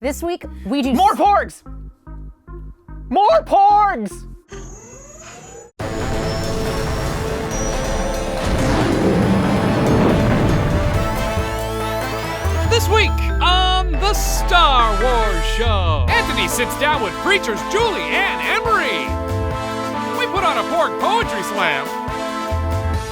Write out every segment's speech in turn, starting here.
This week, we do more Porgs! More Porgs! This week on the Star Wars Show, Anthony sits down with preachers Julie and Ann Emery. We put on a Porg poetry slam.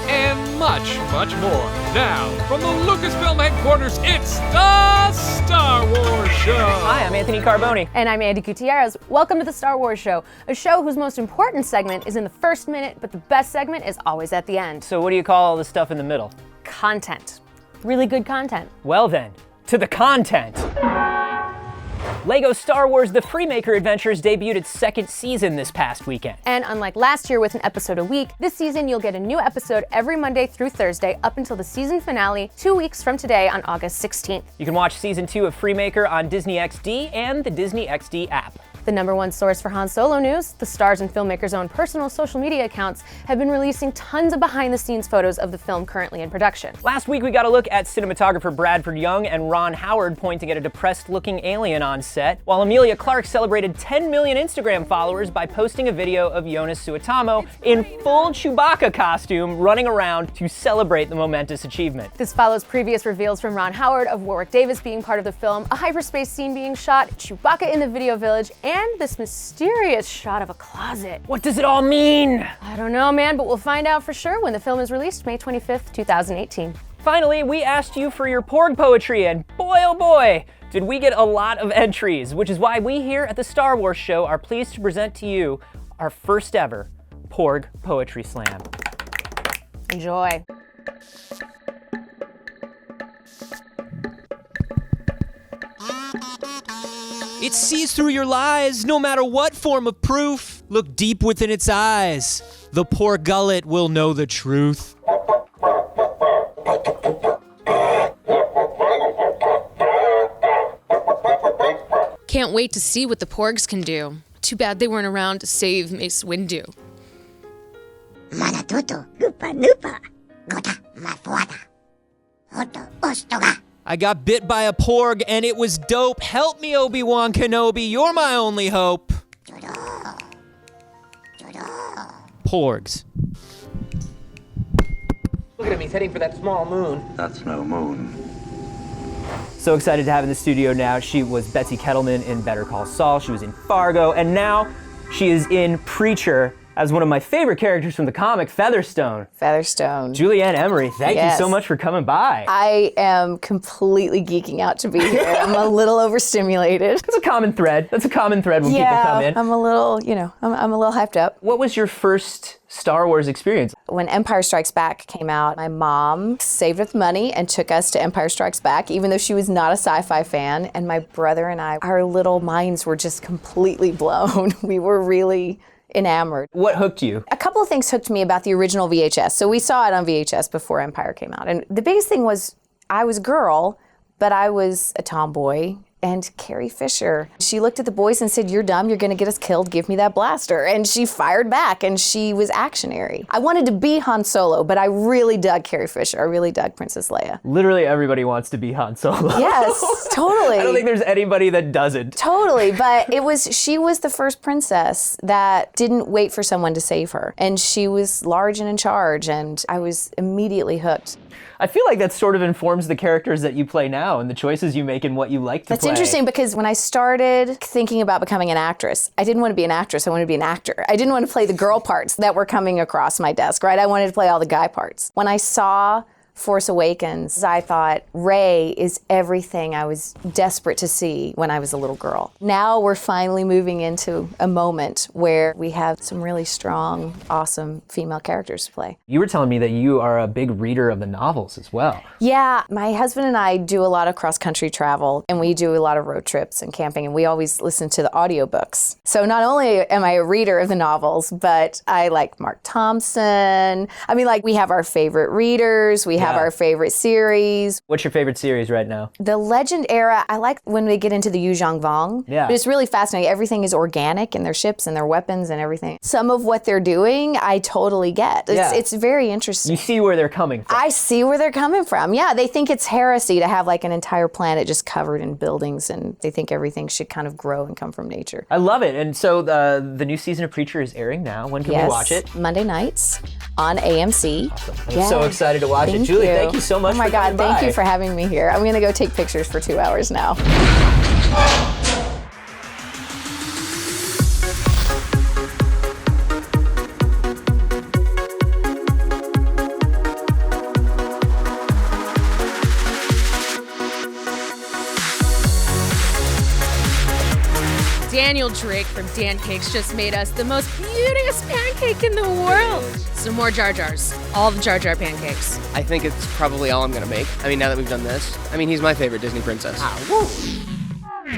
And much, much more. Now, from the Lucasfilm headquarters, it's the Star Wars Show. Hi, I'm Anthony Carboni. And I'm Andy Gutierrez. Welcome to the Star Wars Show, a show whose most important segment is in the first minute, but the best segment is always at the end. So what do you call all the stuff in the middle? Content. Really good content. Well then, to the content. LEGO Star Wars The Freemaker Adventures debuted its second season this past weekend. And unlike last year with an episode a week, this season you'll get a new episode every Monday through Thursday up until the season finale 2 weeks from today on August 16th. You can watch season 2 of Freemaker on Disney XD and the Disney XD app. The #1 source for Han Solo news, the star's and filmmakers' own personal social media accounts have been releasing tons of behind-the-scenes photos of the film currently in production. Last week we got a look at cinematographer Bradford Young and Ron Howard pointing at a depressed-looking alien on set, while Emilia Clarke celebrated 10 million Instagram followers by posting a video of Jonas Suetamo in full Chewbacca costume running around to celebrate the momentous achievement. This follows previous reveals from Ron Howard of Warwick Davis being part of the film, a hyperspace scene being shot, Chewbacca in the video village, and this mysterious shot of a closet. What does it all mean? I don't know, man, but we'll find out for sure when the film is released May 25th, 2018. Finally, we asked you for your Porg poetry, and boy oh boy, did we get a lot of entries, which is why we here at the Star Wars Show are pleased to present to you our first ever Porg Poetry Slam. Enjoy. It sees through your lies, no matter what form of proof. Look deep within its eyes. The poor gullet will know the truth. Can't wait to see what the Porgs can do. Too bad they weren't around to save Mace Windu. Manatuto, lupa lupa, gota mafuata, hoto ostoga. I got bit by a Porg and it was dope. Help me, Obi-Wan Kenobi, you're my only hope. Jodo, jodo. Porgs. Look at him, he's heading for that small moon. That's no moon. So excited to have in the studio now. She was Betsy Kettleman in Better Call Saul. She was in Fargo, and now she is in Preacher as one of my favorite characters from the comic, Featherstone. Featherstone. Julie Ann Emery, thank you so much for coming by. I am completely geeking out to be here. I'm a little overstimulated. That's a common thread. That's a common thread when people come in. I'm a little, I'm a little hyped up. What was your first Star Wars experience? When Empire Strikes Back came out, my mom saved up money and took us to Empire Strikes Back, even though she was not a sci-fi fan. And my brother and I, our little minds were just completely blown. We were really enamored. What hooked you? A couple of things hooked me about the original VHS. So we saw it on VHS before Empire came out. And the biggest thing was I was a girl, but I was a tomboy. And Carrie Fisher, she looked at the boys and said, "You're dumb, you're gonna get us killed, give me that blaster." And she fired back, and she was actionary. I wanted to be Han Solo, but I really dug Carrie Fisher. I really dug Princess Leia. Literally everybody wants to be Han Solo. Yes, totally. I don't think there's anybody that doesn't. Totally, but she was the first princess that didn't wait for someone to save her. And she was large and in charge, and I was immediately hooked. I feel like that sort of informs the characters that you play now and the choices you make and what you like to play. That's interesting because when I started thinking about becoming an actress, I didn't want to be an actress, I wanted to be an actor. I didn't want to play the girl parts that were coming across my desk, right? I wanted to play all the guy parts. When I saw Force Awakens, I thought Rey is everything I was desperate to see when I was a little girl. Now we're finally moving into a moment where we have some really strong, awesome female characters to play. You were telling me that you are a big reader of the novels as well. Yeah, my husband and I do a lot of cross-country travel, and we do a lot of road trips and camping, and we always listen to the audiobooks. So not only am I a reader of the novels, but I like Mark Thompson. I mean, like, we have our favorite readers, we have our favorite series. What's your favorite series right now? The Legend era, I like when they get into the Yuzhong Vong. Yeah. But it's really fascinating. Everything is organic in their ships and their weapons and everything. Some of what they're doing, I totally get. It's very interesting. You see where they're coming from. I see where they're coming from. Yeah, they think it's heresy to have like an entire planet just covered in buildings, and they think everything should kind of grow and come from nature. I love it. And so the new season of Preacher is airing now. When can we watch it? Monday nights on AMC. Awesome. I'm so excited to watch it. Julie, thank you so much for coming by. Oh my God, thank you for having me here. I'm gonna go take pictures for 2 hours now. Daniel Drake from Pancakes just made us the most beauteous pancake in the world. Some more Jar Jars. All the Jar Jar pancakes. I think it's probably all I'm gonna make. I mean, now that we've done this. I mean, he's my favorite Disney princess.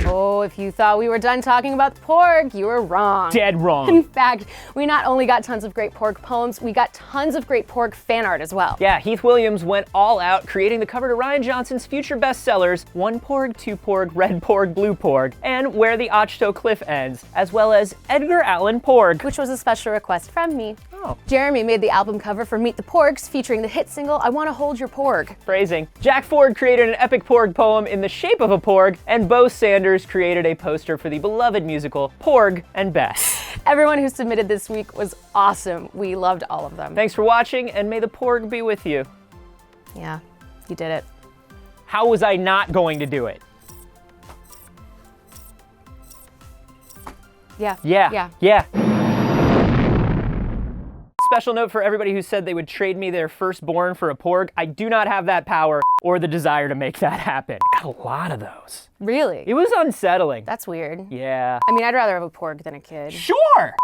Oh, if you thought we were done talking about the Porg, you were wrong. Dead wrong. In fact, we not only got tons of great Porg poems, we got tons of great Porg fan art as well. Yeah, Heath Williams went all out, creating the cover to Ryan Johnson's future bestsellers, One Porg, Two Porg, Red Porg, Blue Porg, and Where the Ochto Cliff Ends, as well as Edgar Allan Porg. Which was a special request from me. Oh. Jeremy made the album cover for Meet the Porgs, featuring the hit single, I Wanna Hold Your Porg. Phrasing. Jack Ford created an epic Porg poem in the shape of a Porg, and Bo Sanders created a poster for the beloved musical Porg and Bess. Everyone who submitted this week was awesome. We loved all of them. Thanks for watching, and may the Porg be with you. Yeah, you did it. How was I not going to do it? Yeah. Yeah. Special note for everybody who said they would trade me their firstborn for a Porg. I do not have that power or the desire to make that happen. I got a lot of those. Really? It was unsettling. That's weird. Yeah. I mean, I'd rather have a Porg than a kid. Sure!